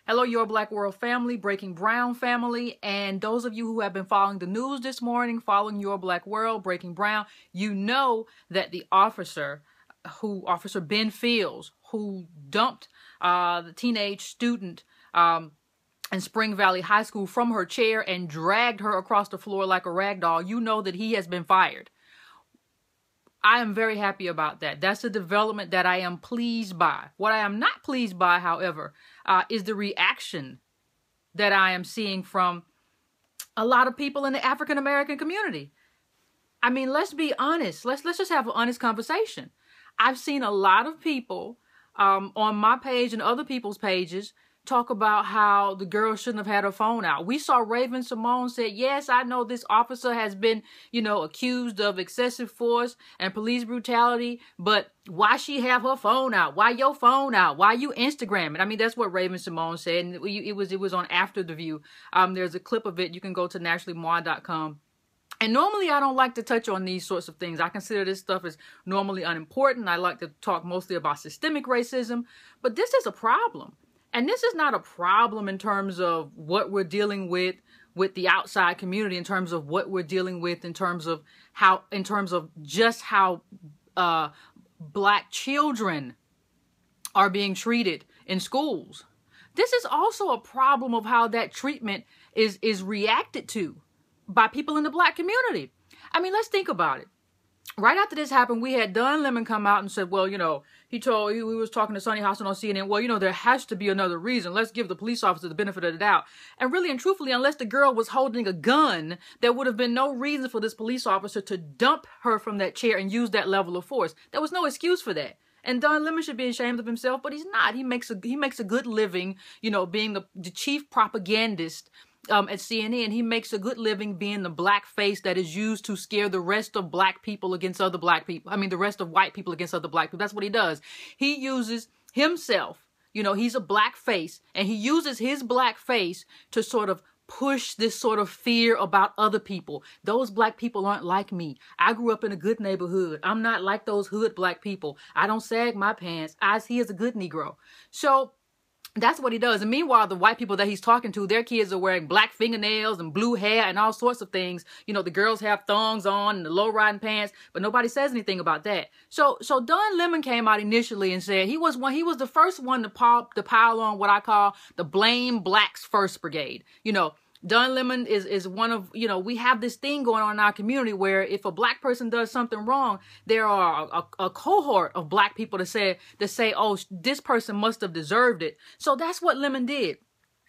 Hello, Your Black World family, Breaking Brown family, and those of you who have been following the news this morning, following Your Black World, Breaking Brown, you know that the Officer Ben Fields, who dumped the teenage student in Spring Valley High School from her chair and dragged her across the floor like a rag doll, you know that he has been fired. I am very happy about that. That's a development that I am pleased by. What I am not pleased by, however, is the reaction that I am seeing from a lot of people in the African American community. I mean, let's be honest. Let's just have an honest conversation. I've seen a lot of people on my page and other people's pages talk about how the girl shouldn't have had her phone out. We saw Raven Symone said, yes, I know this officer has been, accused of excessive force and police brutality, but why she have her phone out? Why your phone out? Why you Instagramming? I mean, that's what Raven Symone said. And it was on After the View. There's a clip of it. You can go to naturallymoa.com. And normally I don't like to touch on these sorts of things. I consider this stuff as normally unimportant. I like to talk mostly about systemic racism, but this is a problem. And this is not a problem in terms of what we're dealing with the outside community, in terms of what we're dealing with, in terms of just how Black children are being treated in schools. This is also a problem of how that treatment is reacted to by people in the Black community. I mean, let's think about it. Right after this happened, we had Don Lemon come out and said, well, he was talking to Sonny Hostin on CNN. Well, there has to be another reason. Let's give the police officer the benefit of the doubt. And really and truthfully, unless the girl was holding a gun, there would have been no reason for this police officer to dump her from that chair and use that level of force. There was no excuse for that. And Don Lemon should be ashamed of himself, but he's not. He makes a good living, being the chief propagandist at CNN. He makes a good living being the black face that is used to scare the rest of Black people against other Black people. I mean, the rest of white people against other Black people. That's what he does. He uses himself. He's a black face, and he uses his black face to sort of push this sort of fear about other people. Those Black people aren't like me. I grew up in a good neighborhood. I'm not like those hood Black people. I don't sag my pants. He is a good Negro. So that's what he does. And meanwhile, the white people that he's talking to, their kids are wearing black fingernails and blue hair and all sorts of things. The girls have thongs on and the low-riding pants, but nobody says anything about that. So Don Lemon came out initially and said he was the first one to pile on what I call the Blame Blacks First Brigade. Don Lemon is one of, we have this thing going on in our community where if a Black person does something wrong, there are a cohort of Black people that say, oh, this person must have deserved it. So that's what Lemon did.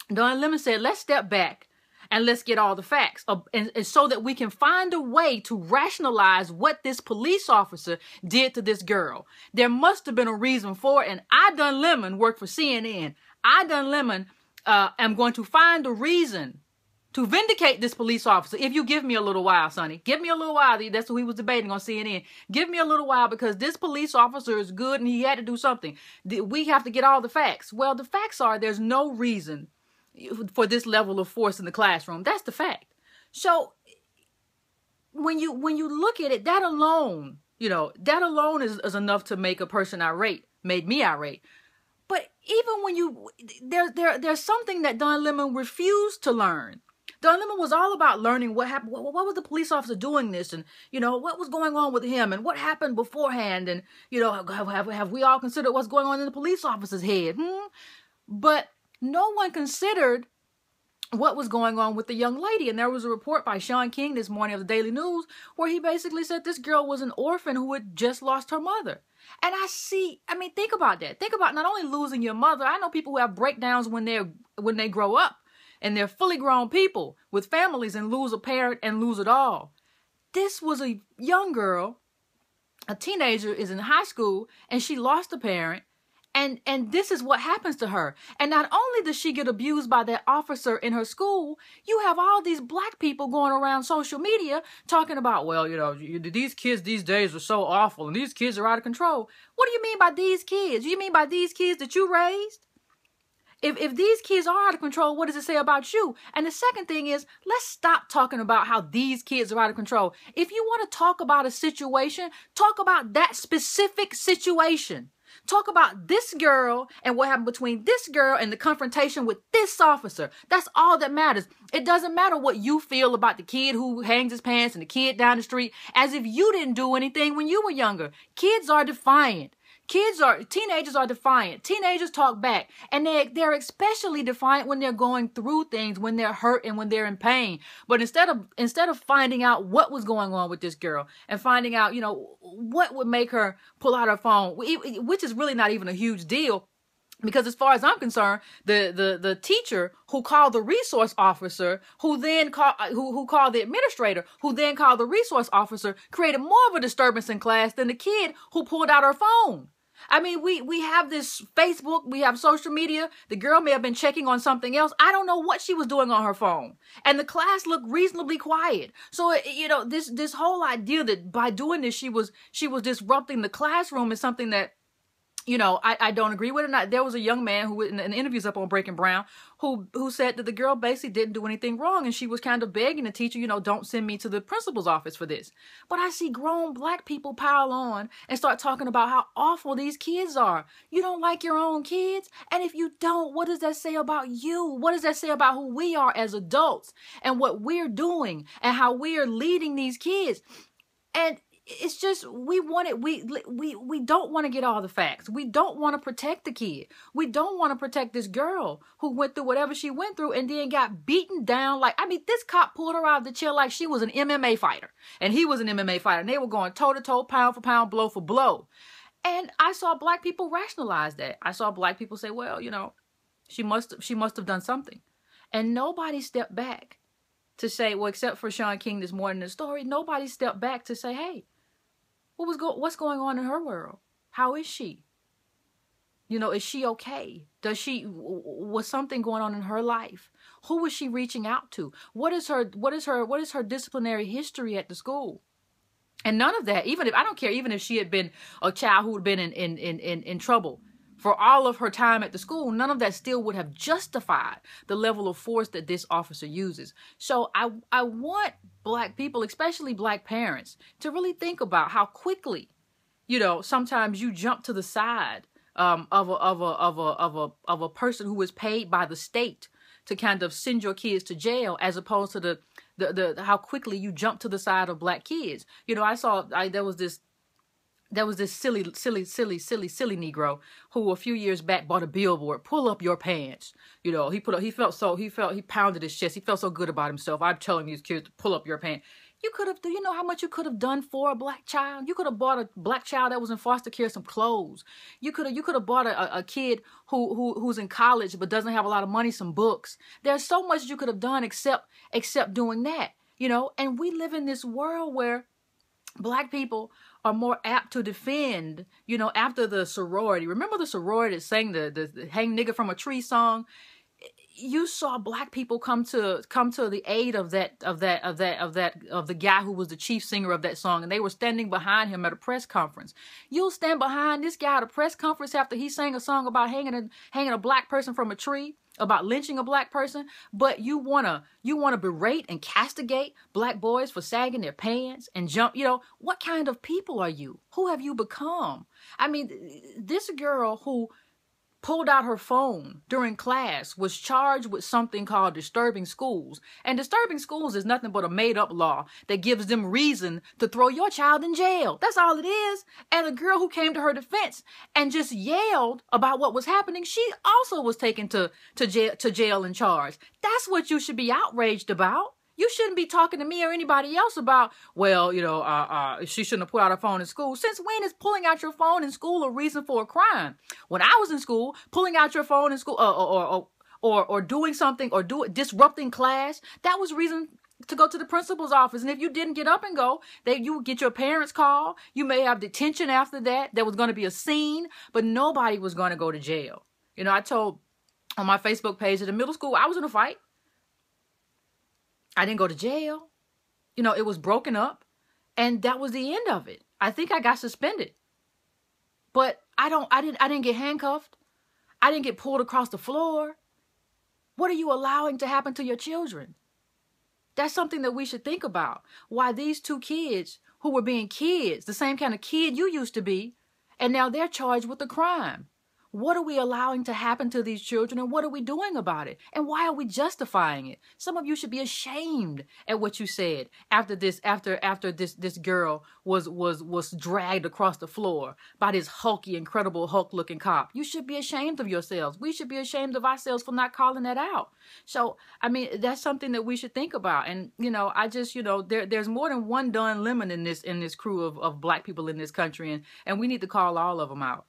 Don Lemon said, let's step back and let's get all the facts, and so that we can find a way to rationalize what this police officer did to this girl. There must have been a reason for it. And I, Don Lemon, work for CNN. I, Don Lemon, am going to find a reason to vindicate this police officer. If you give me a little while, Sonny, give me a little while. That's what he was debating on CNN. Give me a little while, because this police officer is good and he had to do something. We have to get all the facts. Well, the facts are there's no reason for this level of force in the classroom. That's the fact. So when you look at it, that alone is enough to make a person irate, made me irate. But even when there's something that Don Lemon refused to learn. Don Lemon was all about learning what happened. What was the police officer doing this? And, what was going on with him? And what happened beforehand? And, have we all considered what's going on in the police officer's head? But no one considered what was going on with the young lady. And there was a report by Sean King this morning of the Daily News where he basically said this girl was an orphan who had just lost her mother. And think about that. Think about not only losing your mother. I know people who have breakdowns when they grow up. And they're fully grown people with families and lose a parent and lose it all. This was a young girl, a teenager, is in high school, and she lost a parent. And this is what happens to her. And not only does she get abused by that officer in her school, you have all these Black people going around social media talking about, well, these kids these days are so awful and these kids are out of control. What do you mean by these kids? Do you mean by these kids that you raised? If these kids are out of control, what does it say about you? And the second thing is, let's stop talking about how these kids are out of control. If you want to talk about a situation, talk about that specific situation. Talk about this girl and what happened between this girl and the confrontation with this officer. That's all that matters. It doesn't matter what you feel about the kid who hangs his pants and the kid down the street, as if you didn't do anything when you were younger. Kids are defiant. Teenagers are defiant. Teenagers talk back, and they're especially defiant when they're going through things, when they're hurt and when they're in pain. But instead of finding out what was going on with this girl and finding out, what would make her pull out her phone, which is really not even a huge deal. Because as far as I'm concerned, the teacher who called the resource officer, who called the administrator, who then called the resource officer, created more of a disturbance in class than the kid who pulled out her phone. I mean, we have this Facebook, we have social media. The girl may have been checking on something else. I don't know what she was doing on her phone. And the class looked reasonably quiet. So, this whole idea that by doing this, she was disrupting the classroom is something that, I don't agree with it. There was a young man who, in interviews up on Breaking Brown, who said that the girl basically didn't do anything wrong, and she was kind of begging the teacher, don't send me to the principal's office for this. But I see grown black people pile on and start talking about how awful these kids are. You don't like your own kids? And if you don't, what does that say about you? What does that say about who we are as adults and what we're doing and how we are leading these kids? And it's just, we don't want to get all the facts. We don't want to protect the kid. We don't want to protect this girl who went through whatever she went through and then got beaten down. This cop pulled her out of the chair like she was an MMA fighter. And he was an MMA fighter. And they were going toe to toe, pound for pound, blow for blow. And I saw black people rationalize that. I saw black people say, well, she must have done something. And nobody stepped back to say, well, except for Sean King this morning in the story, nobody stepped back to say, hey, what's going on in her world? How is she? Is she okay? Was something going on in her life? Who was she reaching out to? What is her disciplinary history at the school? And none of that, I don't care, even if she had been a child who had been in trouble for all of her time at the school, none of that still would have justified the level of force that this officer uses. So I want black people, especially black parents, to really think about how quickly, sometimes you jump to the side of a person who is paid by the state to kind of send your kids to jail, as opposed to the how quickly you jump to the side of black kids. There was this silly Negro who a few years back bought a billboard, pull up your pants. He pounded his chest. He felt so good about himself. I'm telling these kids to pull up your pants. Do you know how much you could have done for a black child? You could have bought a black child that was in foster care some clothes. You could have bought a kid who's in college but doesn't have a lot of money some books. There's so much you could have done except doing that. And we live in this world where black people are more apt to defend, after the sorority. Remember the sorority that sang the hang nigga from a tree song? You saw black people come to the aid of the guy who was the chief singer of that song, and they were standing behind him at a press conference. You'll stand behind this guy at a press conference after he sang a song about hanging a black person from a tree, about lynching a black person, but you wanna berate and castigate black boys for sagging their pants and jump. What kind of people are you? Who have you become? I mean, this girl who pulled out her phone during class was charged with something called disturbing schools. And disturbing schools is nothing but a made-up law that gives them reason to throw your child in jail. That's all it is. And the girl who came to her defense and just yelled about what was happening, she also was taken to jail and charged. That's what you should be outraged about. You shouldn't be talking to me or anybody else about, she shouldn't have pulled out her phone in school. Since when is pulling out your phone in school a reason for a crime? When I was in school, pulling out your phone in school or doing something or disrupting class, that was reason to go to the principal's office. And if you didn't get up and go, you would get your parents' call. You may have detention after that. There was going to be a scene, but nobody was going to go to jail. I told on my Facebook page at the middle school, I was in a fight. I didn't go to jail. It was broken up, and that was the end of it. I think I got suspended, but I didn't get handcuffed. I didn't get pulled across the floor. What are you allowing to happen to your children? That's something that we should think about. Why these two kids who were being kids, the same kind of kid you used to be, And now they're charged with the crime. What are we allowing to happen to these children, and what are we doing about it? And why are we justifying it? Some of you should be ashamed at what you said after this girl was dragged across the floor by this hulky, incredible Hulk-looking cop. You should be ashamed of yourselves. We should be ashamed of ourselves for not calling that out. So, I mean, that's something that we should think about. And, you know, I just, you know, there's more than one Don Lemon in this crew of black people in this country, and we need to call all of them out.